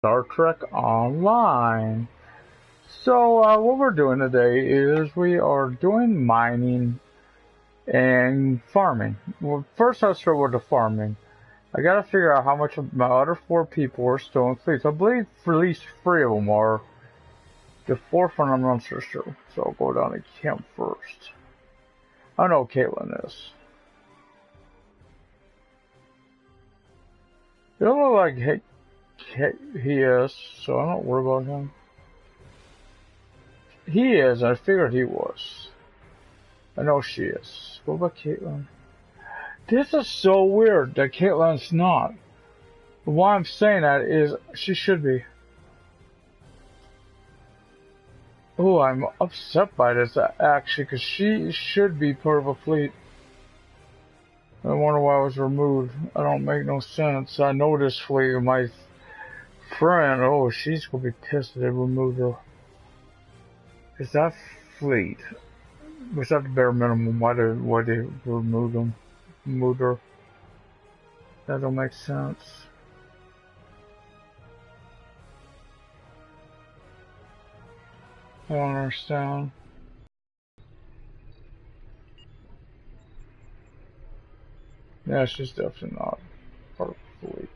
Star Trek Online. So, what we're doing today is we are doing mining and farming. Well, first I'll start with the farming. I gotta figure out how much of my other 4 people are still in fleets. I believe at least 3 of them are. The 4th one I'm not so sure. So I'll go down to camp first. I know Caitlin is. It don't look like he is, so I don't worry about him. He is, I figured he was. I know she is. What about Caitlin? This is so weird that Caitlin's not. But why I'm saying that is she should be. Oh, I'm upset by this actually, because she should be part of a fleet. I wonder why I was removed. I don't make no sense. I know this fleet. My friend, oh, she's gonna be pissed that they removed her. Is that fleet? Was that the bare minimum? Why they remove them? Moved her? That don't make sense. I don't understand. Yeah, she's definitely not part of the fleet.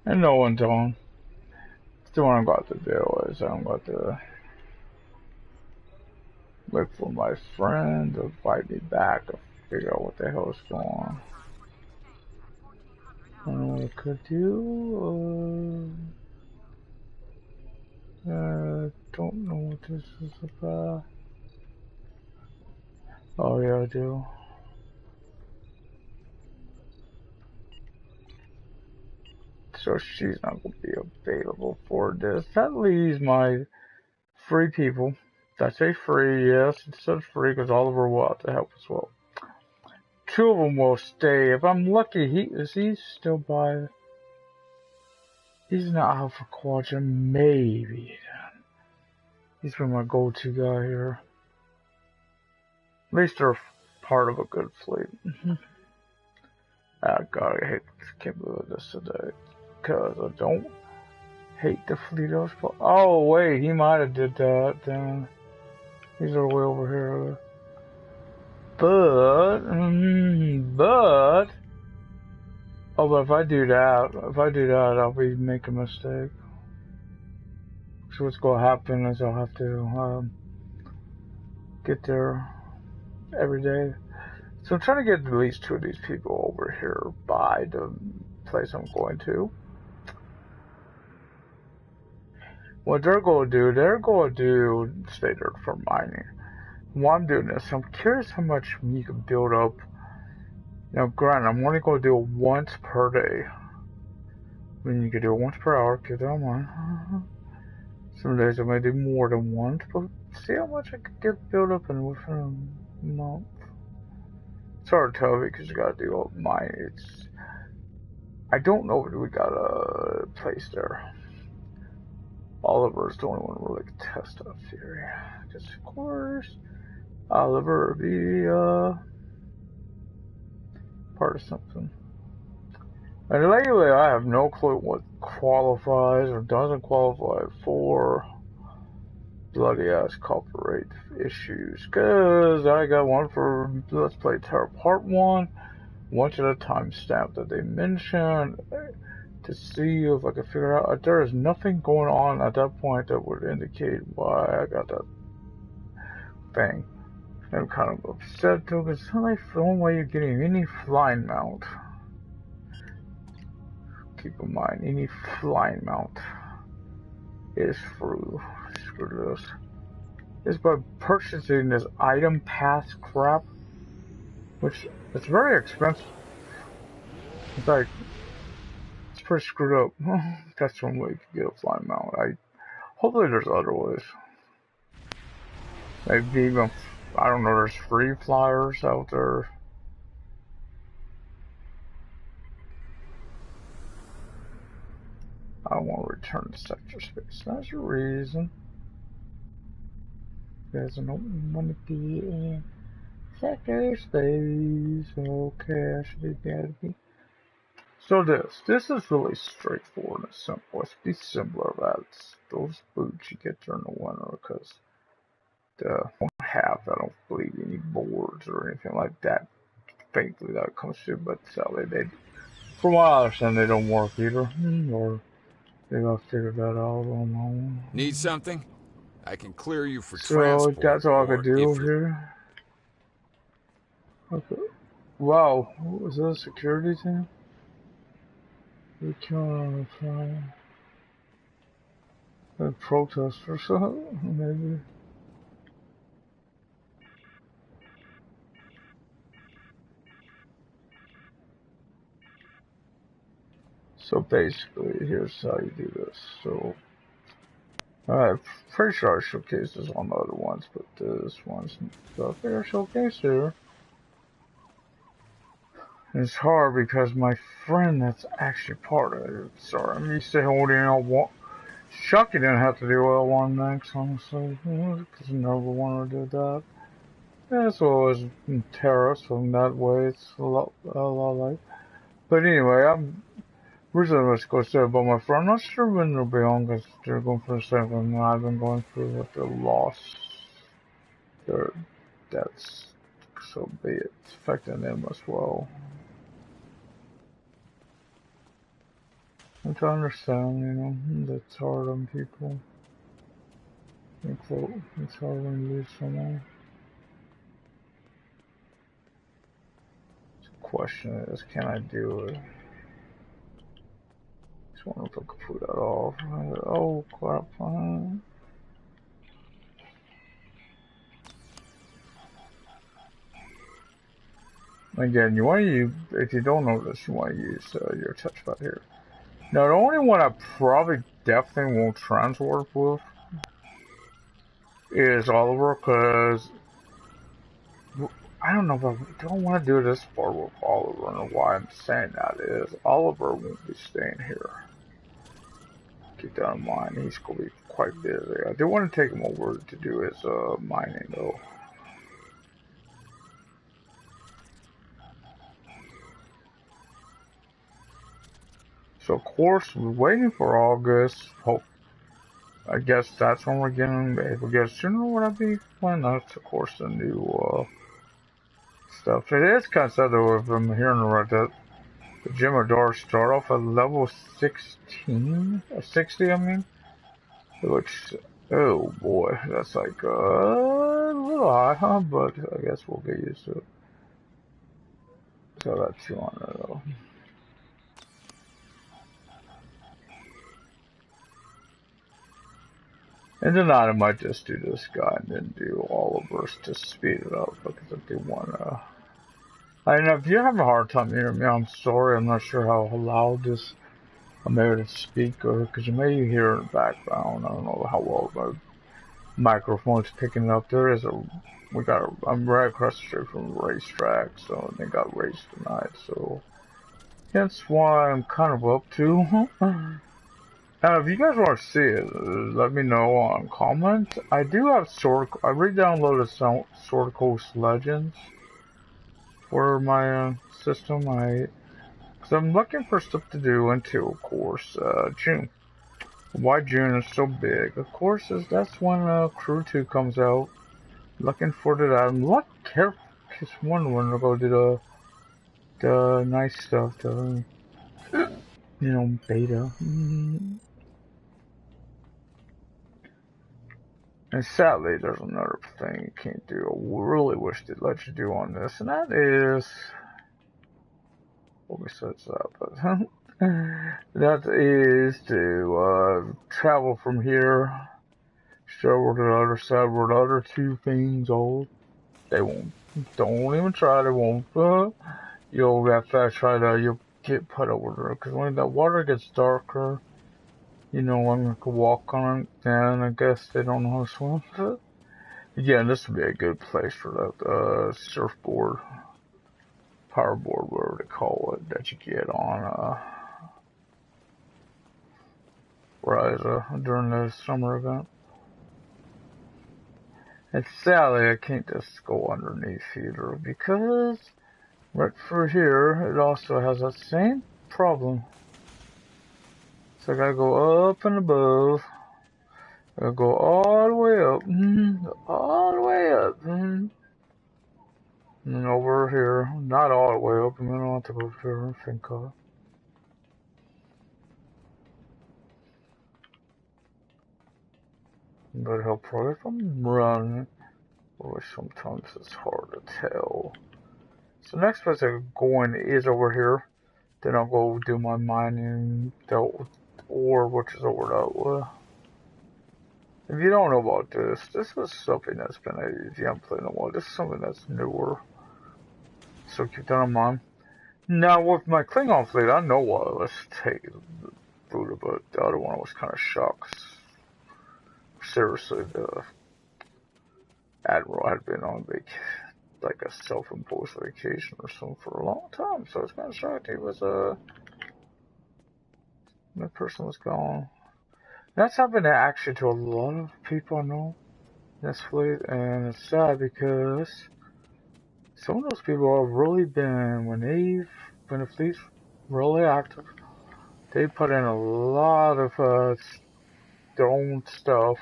And no one's on. Still what I'm got to do is I'm got to look for my friend to invite me back to figure out what the hell is going on. I don't know what I could do. Don't know what this is about. Oh yeah, I do. So she's not going to be available for this. That leaves my 3 people. Did I say free? Yes, it said free because Oliver will have to help as well. 2 of them will stay. If I'm lucky, is he still by? He's not Alpha Quadrant. Maybe. He's been my go-to guy here. At least they're part of a good fleet. Ah, God, I can't believe this today. Because I don't hate the fleet I was. Oh, wait, he might have did that then. He's all the way over here. But, oh, but if I do that, I'll be making a mistake. So what's going to happen is I'll have to get there every day. So I'm trying to get at least 2 of these people over here by the place I'm going to. What they're going to do, stay there for mining. While I'm doing this, I'm curious how much you can build up. Now, granted, I'm only going to do it once per day. I mean, you can do it once per hour, keep that in mind. Some days I may do more than once, but see how much I could get built up in within a month. It's hard to tell because you gotta do all mine. I don't know if we got a place there. Oliver's the only one who really can test that theory. Because, of course, Oliver would be part of something. And lately, I have no clue what qualifies or doesn't qualify for bloody ass copyright issues. Because I got one for Let's Play Terror Part 1, one to the timestamp that they mentioned, to see if I can figure out. There is nothing going on at that point that would indicate why I got that thing. I'm kind of upset too, because it's not like the only way you're getting any flying mount. Keep in mind, any flying mount is through. Screw this. Is by purchasing this item pass crap, which it's very expensive. In fact, it's pretty screwed up. That's one way you can get a flying mount. Hopefully there's other ways. Maybe even I don't know, there's free flyers out there. I don't want to return to sector space. That's your reason. There's an open money in sector space. Okay, I should be happy. So this is really straightforward and simple. It's be similar to those boots you get during the winter, because I don't have, I don't believe, any boards or anything like that. Thankfully that comes through, but sadly from what I understand, they don't work either. Or they gotta figure that out on my own. Need something? I can clear you for So transport, that's all I could or do if you're... here. Okay. Wow, what was that, a security thing? We can't find a protest or something, maybe. So basically, here's how you do this. So, I'm pretty sure I showcased this on the other ones, but this one's the bigger showcase here. It's hard because my friend that's actually part of it. Sorry, I'm used to holding out one. Chucky didn't have to do L1 next, honestly, because I never wanted to do that. Yeah, so it was terrorists, so in that way it's a lot like. But anyway, I'm originally was going to say about my friend. I'm not sure when they'll be on, because they're going for the same thing I've been going through with the loss. That's so be it. It's affecting them as well. Which I understand, you know, that's hard on people. It's hard when you lose someone. The question is, can I do it? Just wonder if I could pull that off. Oh crap! Again, you want to use, if you don't know this, you want to use your touchpad here. Now, the only one I probably definitely won't transport with is Oliver, because I don't know if I don't want to do this part with Oliver, and why I'm saying that is Oliver won't be staying here. Keep that in mind, he's going to be quite busy. I do want to take him over to do his mining, though. So, of course, we're waiting for August. Hope, I guess that's when we're getting able to get sooner. Would I be playing? That's, of course, the new stuff. It is kind of sad, though, if I'm hearing right, that the Gym of Dark start off at level 16? Or 60, I mean? Which, oh boy, that's like a little high, huh? But I guess we'll get used to it. So that's 200, though. And then I might just do this guy and then do all of us to speed it up, because I do want to. I know if you're having a hard time hearing me, I'm sorry. I'm not sure how loud this I'm able to speak, or because you may hear in the background. I don't know how well my microphone's picking it up. There is I'm right across the street from a racetrack, so they got race tonight. So that's why I'm kind of up to. If you guys want to see it, let me know on comment. I do have I re-downloaded some Sword Coast Legends for my system. Cause I'm looking for stuff to do until, of course, June. Why June is so big? Of course, that's when Crew 2 comes out. Looking forward to that. I'm careful, just wondering to go do the nice stuff, the beta. And sadly, there's another thing you can't do. I really wish they'd let you do on this, and that is, well, besides that, but that is to travel from here, travel to the other side where the other two things are. They won't. Don't even try. They won't. You'll have to try to. You'll get put over there, because when the water gets darker, I'm gonna walk on it, and I guess they don't know how to swim. Again, this would be a good place for that surfboard, powerboard, whatever they call it, that you get on Rise during the summer event. And sadly, I can't just go underneath either because right through here, it also has that same problem. So I gotta go up and above. I gotta go all the way up, all the way up, and over here, not all the way up, and then I'll have to go through and think of it. But he'll probably if I'm running, or sometimes it's hard to tell. So next place I'm going is over here. Then I'll go do my mining, the ore, which is over that way. If you don't know about this, this was something that's been, if you haven't played in a while, this is something that's newer. So keep that in mind. Now with my Klingon fleet, I know what let's take Buddha, but the other one was kind of shocked. Seriously, the Admiral had been on like a self-imposed vacation or something for a long time, so it's kind of shocked he was that person was gone. That's happened actually to a lot of people I know in this fleet, and it's sad because some of those people have really been, when the fleet's really active, they put in a lot of their own stuff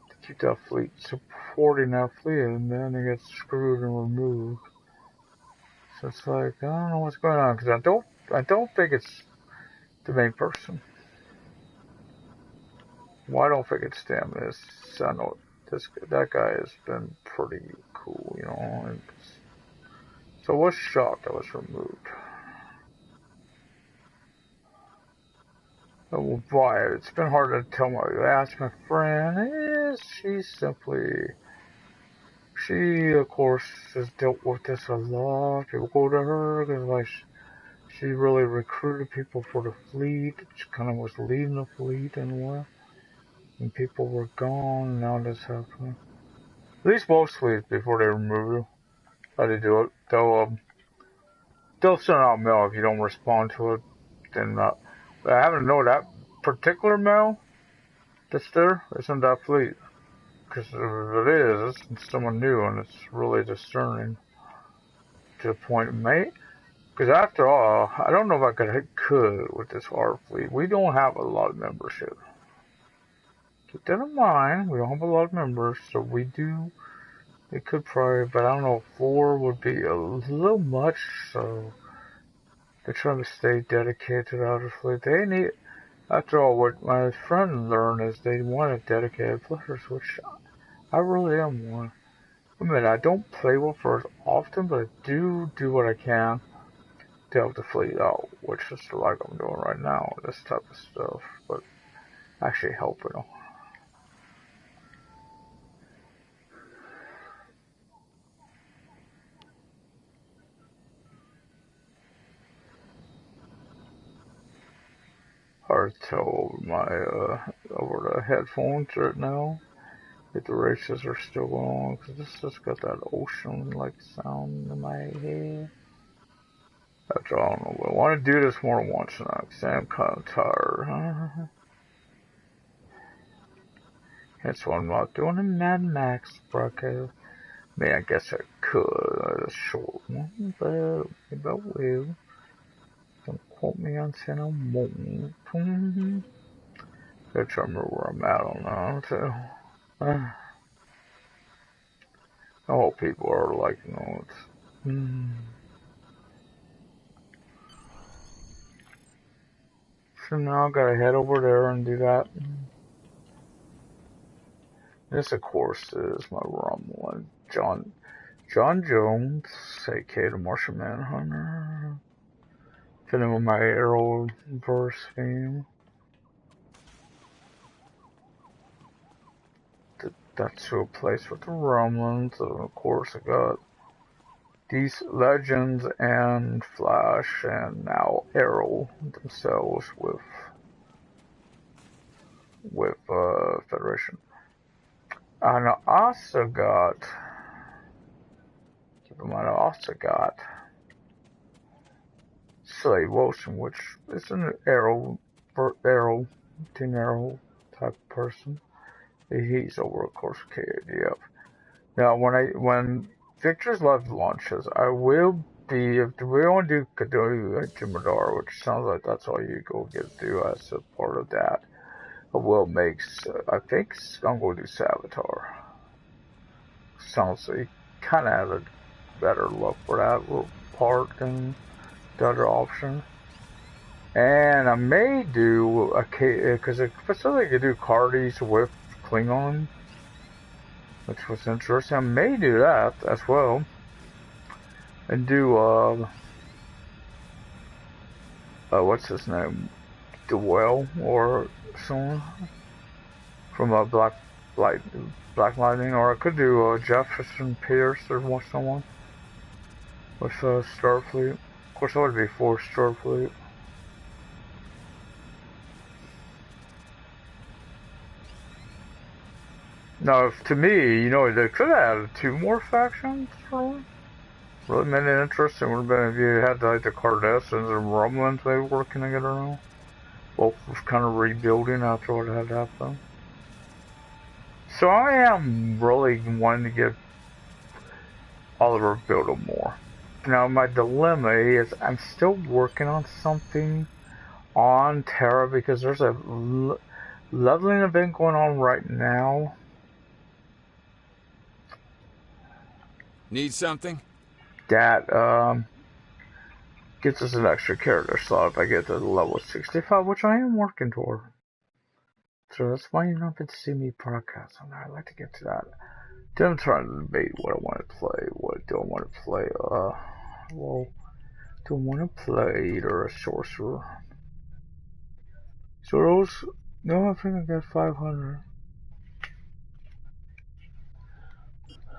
to keep that fleet, supporting that fleet, and then they get screwed and removed. So it's like, I don't know what's going on, because I don't think it's the main person. Well, I don't think it's them. I know that guy has been pretty cool, you know. So I was shocked I was removed. Oh, why? It's been hard to tell I asked my friend. She of course has dealt with this a lot. People go to her because like she really recruited people for the fleet. She kind of was leading the fleet in a way. And people were gone, and now this happened. At least most fleets before they remove you. How they do it? They'll send out mail if you don't respond to it. Then I happen to know that particular mail that's there isn't that fleet. Because if it is, it's someone new, and it's really discerning to the point it may. Because after all, I don't know if I could with this R fleet. We don't have a lot of membership. Keep that in mind. We don't have a lot of members, so we do. They could probably, but I don't know. 4 would be a little much, so they're trying to stay dedicated to the outer fleet. They need, after all, what my friend learned is they want dedicated players, which I really am one. I mean, I don't play with her often, but I do what I can to help the fleet out, which is like I'm doing right now, this type of stuff, but actually helping them. Hard to tell over the headphones right now if the races are still going on, because this just got that ocean-like sound in my head. After all, I don't know, I want to do this more than once now, because I'm kind of tired. That's why I'm not doing a Mad Max broadcast. I mean, I guess I could, a short one, but maybe I will. Don't quote me on saying I won't. Gotta try to remember where I'm at on now, too. I hope people are like, you know, So now I gotta head over there and do that. This, of course, is my Rumble. John Jones, aka the Martian Manhunter. Fitting with my Arrowverse theme. That's to a place with the Romans, and of course I got these Legends and Flash and now Arrow themselves with Federation. And I also got, keep in mind, I also got Slade Wilson, which is an team arrow type person. He's over, of course, KADF. Now, when Victor's Live launches, I will be, if we want to do Kadoi Jimadar, which sounds like that's all you go get to do as a part of that, I will make, I think I'm going to do Savitar. Sounds like kind of have a better look for that little part than the other option. And I may do a, because the facility could do Cardies with Klingon, which was interesting. I may do that as well. And do, what's his name? Dwell or someone from Black Lightning, or I could do Jefferson Pierce or someone with Starfleet. Of course, that would be for Starfleet. Now, to me, you know, they could have added 2 more factions, really made it interesting. Would have been if you had like the Cardassians and Romulans maybe working together now. Both was kind of rebuilding after what had happened. So I am really wanting to get Oliver build them more. Now my dilemma is I'm still working on something on Terra because there's a leveling event going on right now. Need something? That gets us an extra character slot if I get to level 65, which I am working toward. So that's why you're not going to see me broadcast on that. I'd like to get to that. Then I'm trying to debate what I want to play. What do I want to play? Well, do I want to play either a sorcerer? So those, no, I think I got 500.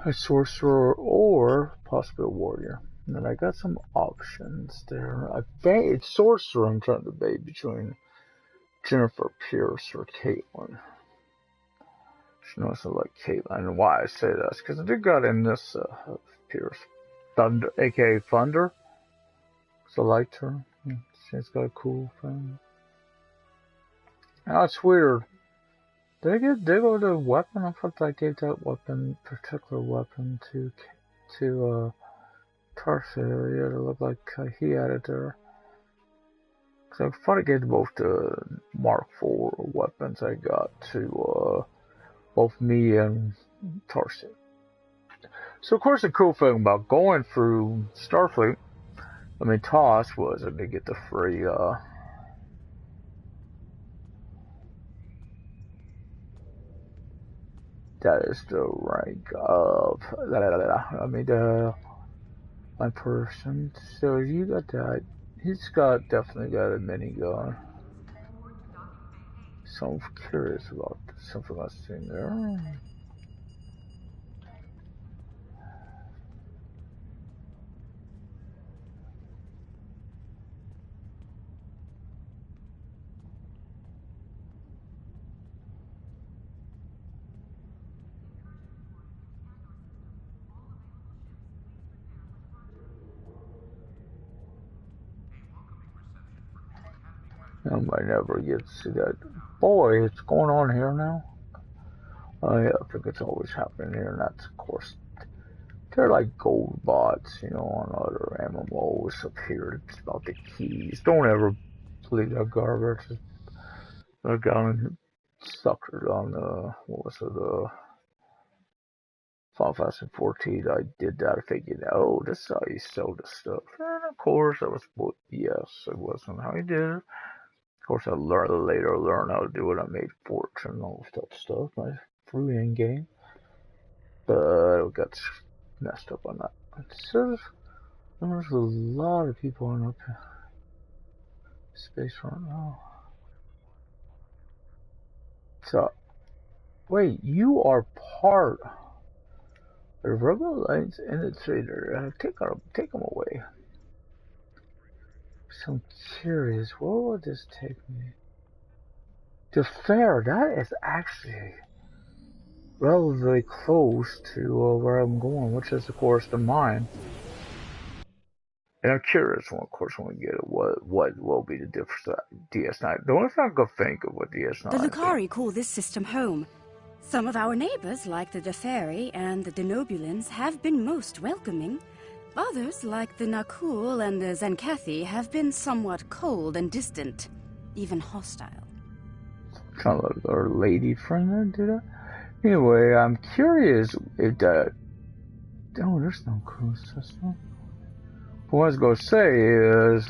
A sorcerer or possibly a warrior. And then I got some options there. I think it's sorcerer I'm trying to debate between Jennifer Pierce or Caitlin. She knows I like Caitlin. And why I say that is because I did got in this Pierce. Thunder, aka Thunder. So I liked her. She's got a cool thing. Now it's weird. Did I give the weapon? I thought I gave that particular weapon to Tarsia. Yeah, it looked like he had it there. So I thought I gave both the Mark IV weapons I got to both me and Tarsia. So of course the cool thing about going through Starfleet, TOS, was that they get the free that is the rank of my person. So you got that. He's definitely got a minigun. So I'm curious about something I've seen there. I might never get to see that. Boy, it's going on here now. Oh yeah, I think it's always happening here, and that's of course they're like gold bots, on other MMOs up here. It's about the keys. Don't ever believe that garbage. I got suckered on what was it, Final Fantasy 14. I did that thinking, oh, this is how you sell this stuff. And of course, that was BS. It wasn't how you did it. Of course, I later learned how to do it. I made fortune and all that stuff. My free in game, but I got messed up on that. So there's a lot of people on up space right now. So wait, you are part of the Rebel Alliance and the Trader. Take them away. So I'm curious, where would this take me? The fair, that is actually relatively close to where I'm going, which is, of course, the mine. And I'm curious, of course, when we get it, what will be the difference of DS9. The only thing I can think of with DS9 The Lucari call this system home. Some of our neighbors, like the Deferi and the Denobulans, have been most welcoming. Others, like the Nakul and the Zenkathi, have been somewhat cold and distant, even hostile. Kind of like our lady friend did that. Anyway, I'm curious if that. Oh, there's no cool system. What I was going to say is,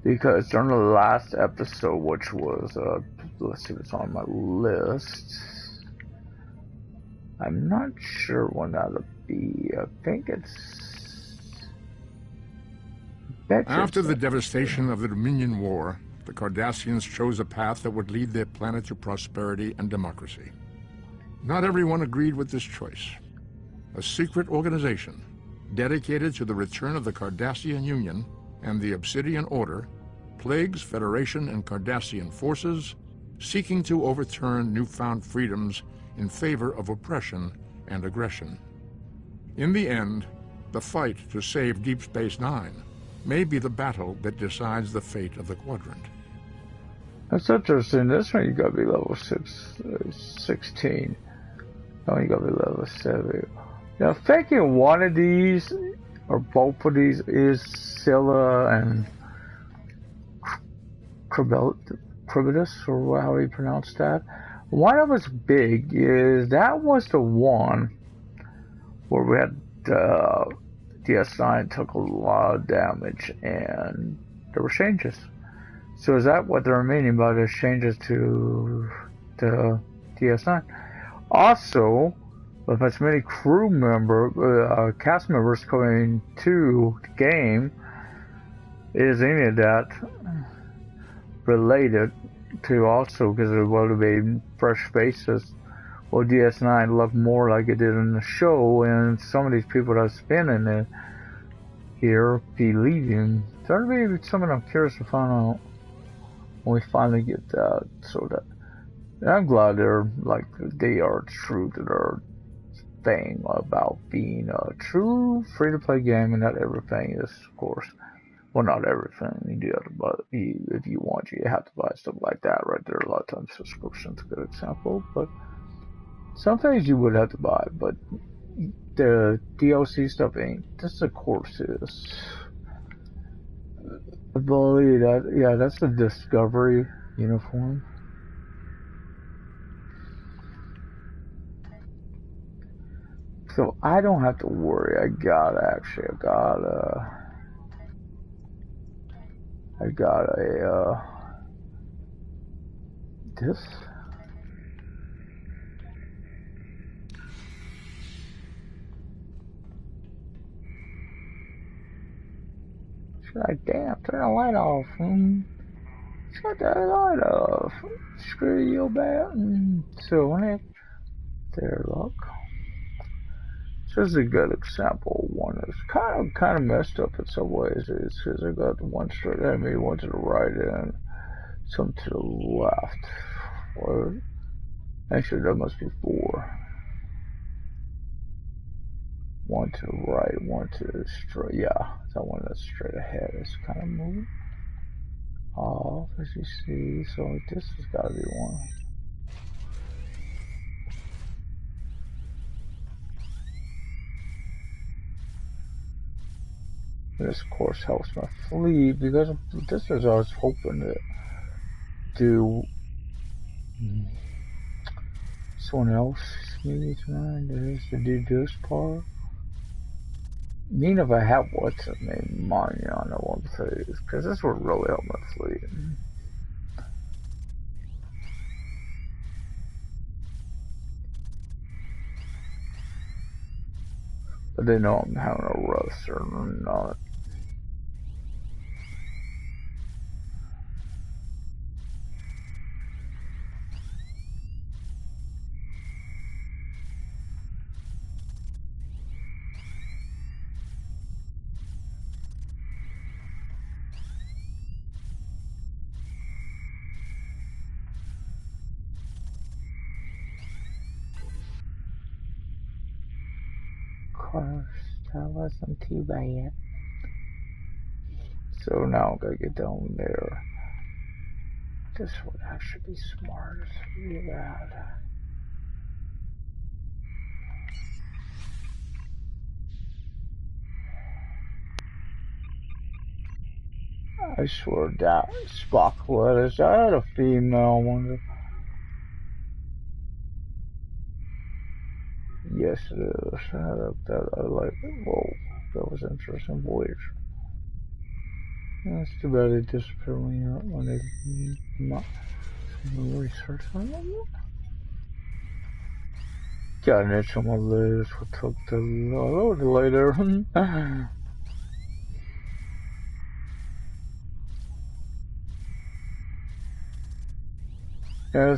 because during the last episode, which was, let's see what's on my list. I'm not sure when that'll be. I think it's. After the devastation of the Dominion War, the Cardassians chose a path that would lead their planet to prosperity and democracy. Not everyone agreed with this choice. A secret organization dedicated to the return of the Cardassian Union and the Obsidian Order plagues Federation and Cardassian forces, seeking to overturn newfound freedoms in favor of oppression and aggression. In the end, the fight to save Deep Space Nine may be the battle that decides the fate of the quadrant. That's interesting. This one you gotta be level 16. Oh, you gotta be level 7. Now, thinking one of these, or both of these, is Scylla and Cribitus, or how you pronounce that. One of us big is, that was the one where we had DS9 took a lot of damage and there were changes. So is that what they're meaning by the changes to the DS9? Also, with as many cast members coming to the game, is any of that related to also, because it would have been fresh faces? Well, DS9 looked more like it did in the show, and some of these people that's been in it here be leaving. That'll be something I'm curious to find out when we finally get that. So that, and I'm glad they are true to their thing about being a true free-to-play game, and not everything is, of course. Well, not everything. You do have to buy, if you want, you have to buy stuff like that right there. A lot of times subscriptions a good example, but some things you would have to buy, but the DLC stuff ain't. This, of course, is. I believe that, yeah, that's the Discovery uniform. So I don't have to worry. I got this. Like, damn, turn the light off. Shut that light off. Screw you, bat. So when it, there, look. This is a good example. One is kind of messed up in some ways. It's because I got one straight at me, one to the right, and some to the left. Or actually, that must be 4. One to the right, one to the straight. Yeah, that one that's straight ahead is kind of moving off, as you see. So this has got to be one. This, of course, helps my fleet, because this is what I was hoping to do. Someone else maybe tonight is to do this part. I mean, if I have what's it name money on it one phase, because this would really help my fleet. But they know I'm having a rough or not. course. That wasn't too bad. So now I gotta get down there. This would actually be smart to do that. I swear that Spock is that a female one? Yes, it is. That I like it. Whoa, that was interesting voyage. That's too bad they disappear when they not research on them. Got an itch on my leg. That's what took the load later.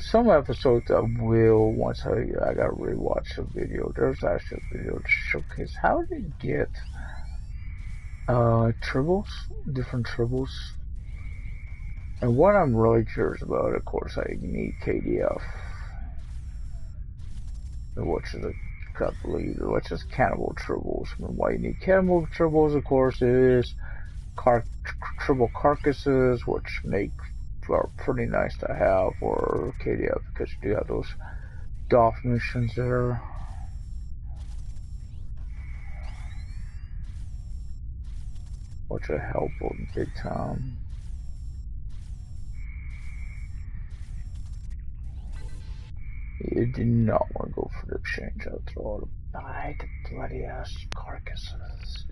Some episodes I will once I gotta rewatch the video. There's actually a video to showcase how they get tribbles, different tribbles. And what I'm really curious about, of course, I need KDF, which is cannibal tribbles. And why you need cannibal tribbles, of course, is tribble carcasses, which are pretty nice to have for KDF because you do have those DOF missions there. Which will help them big time. You do not want to go for the exchange after all to buy the bloody ass carcasses.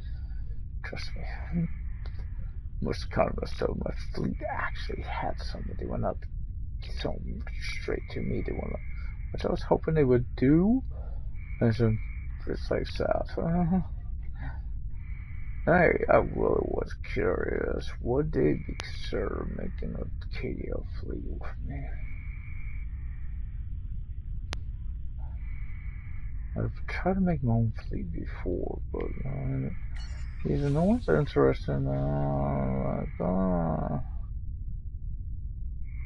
Trust me. Most economists told my fleet actually had something. They went up so straight to me. They went up, which I was hoping they would do. And so it's like that. I really was curious. Would they consider making a KDO fleet with me? I've tried to make my own fleet before, but either no one's interested in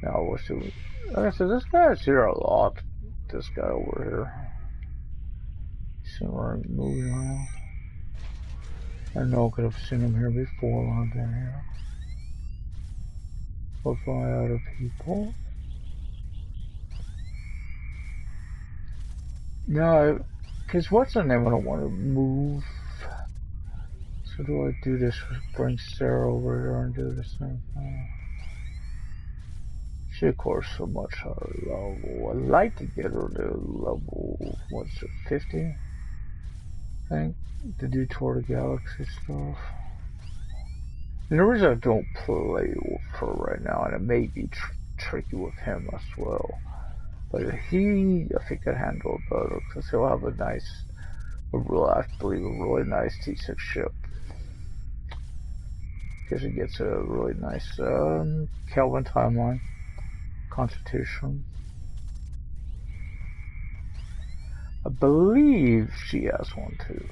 now we'll see. Like I said, this guy's here a lot. This guy over here. See where I'm moving around. I know I could have seen him here before when I've been here. With my other people. No, because what's the name? I don't want to move. So do I do this? Bring Sarah over here and do the same thing. She, of course, so much higher level. I'd like to get her to level, what's it, 50? I think, to do Tour of the Galaxy stuff. And the reason I don't play with her right now, and it may be tricky with him as well, but I think I handle it better, because he'll have I believe, a really nice T6 ship. Because he gets a really nice Kelvin timeline. Constitution. I believe she has one too.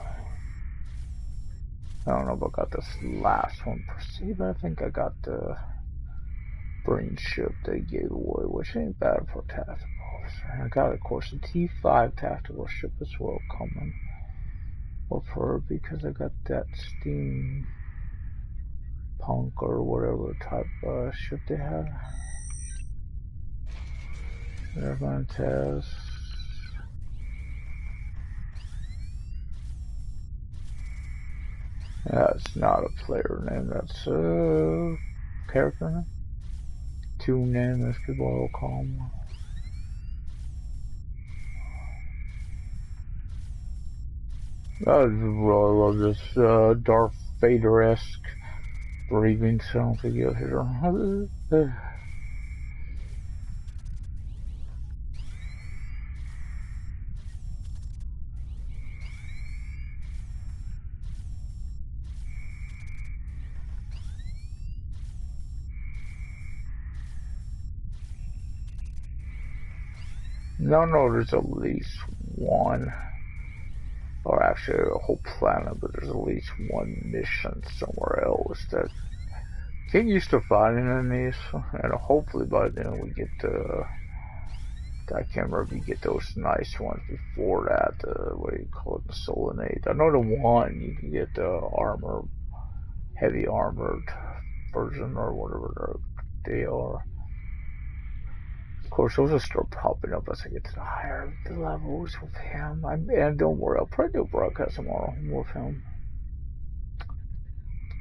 I don't know if I got this last one per se, but I think I got the brain ship they gave away, which ain't bad for a tactical officer. I got, of course, a T5 tactical ship as well coming with her because I got that steam punk or whatever type ship they have. They're going to test. That's not a player name, that's a character name. Toon name, as people will call them. I really love this Darth Vader-esque breathing sounds we get here. No, there's at least one, or actually a whole planet, but there's at least one mission somewhere else that get used to finding in these, and hopefully by then we get to I can't remember if you get those nice ones before that. What do you call it? The Solinate. I know the one you can get the armor, heavy armored version or whatever they are. Of course, those will start popping up as I get to the higher levels with him. And don't worry, I'll probably do a broadcast tomorrow with him.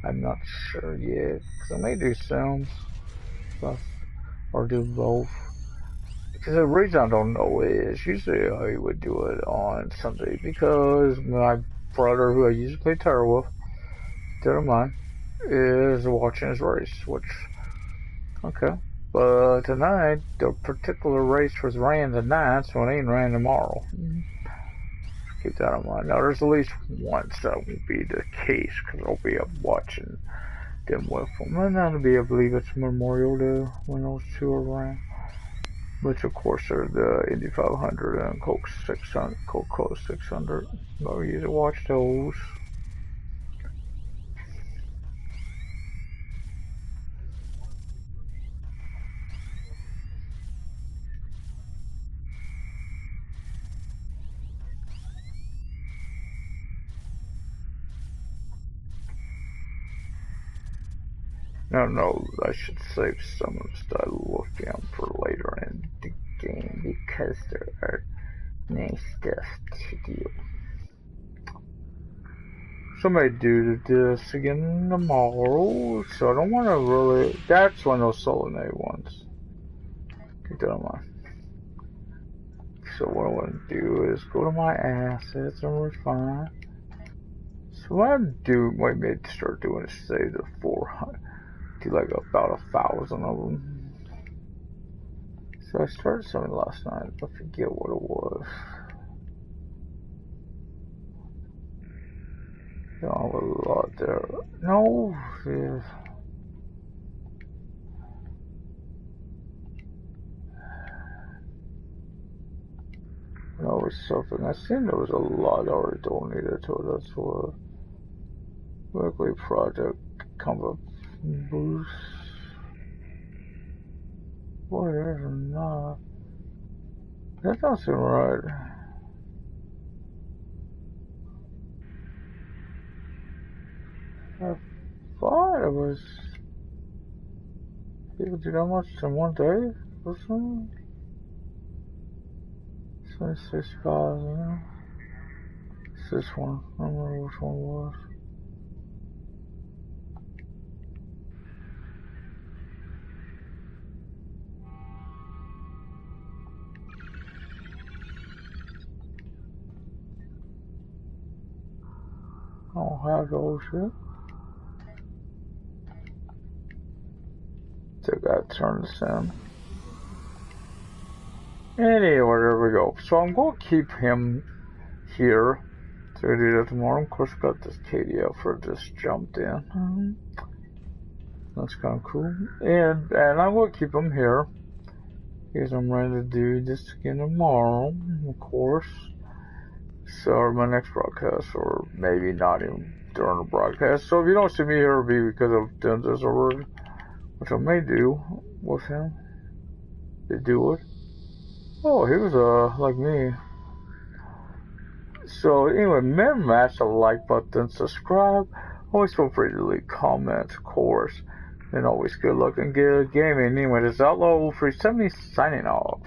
I'm not sure yet, because I may do some stuff or do both. Because the reason I don't know is usually I would do it on Sunday because my brother, who I usually play tarot with, instead of mine, is watching his race, which, okay. But tonight, the particular race was ran tonight, so it ain't ran tomorrow. Keep that in mind. Now, there's at least once that won't be the case, because I'll be up watching them with them. And that'll be, I believe it's Memorial Day when those two are ran. Which, of course, are the Indy 500 and Coke 600, Coke 600. But we usually watch those. No, I should save some of the stuff I looked down for later in the game because there are nice stuff to do. So I may do this again tomorrow, so I don't want to really. That's one of those Solinate ones. Keep that in mind. So what I want to do is go to my assets and refine. So what I do, might maybe start doing is save the 400. Do like about 1,000 of them. So I started something last night. I forget what it was. Don't have a lot there. No, yeah. No, it was something. I seen there was a lot already donated to it. That's what. Weekly project combo boost. Boy, there's not. That doesn't seem right. I thought it was. People do that much in one day or something? 26,000. It's this one. I don't remember which one it was. I don't have those shit. So I gotta turn this in. Anyway, there we go. So I'm gonna keep him here. So I do that tomorrow. Of course, got this KDF for just jumped in. That's kind of cool. And I'm gonna keep him here because I'm ready to do this again tomorrow, of course. So my next broadcast, or maybe not even during the broadcast. So if you don't see me here, it'll be because I've done this already, which I may do with him. They do it. Oh, he was like me. So anyway, remember, smash the like button, subscribe. Always feel free to leave comments, of course. And always good luck and good gaming. Anyway, this is Outlaw 370 signing off.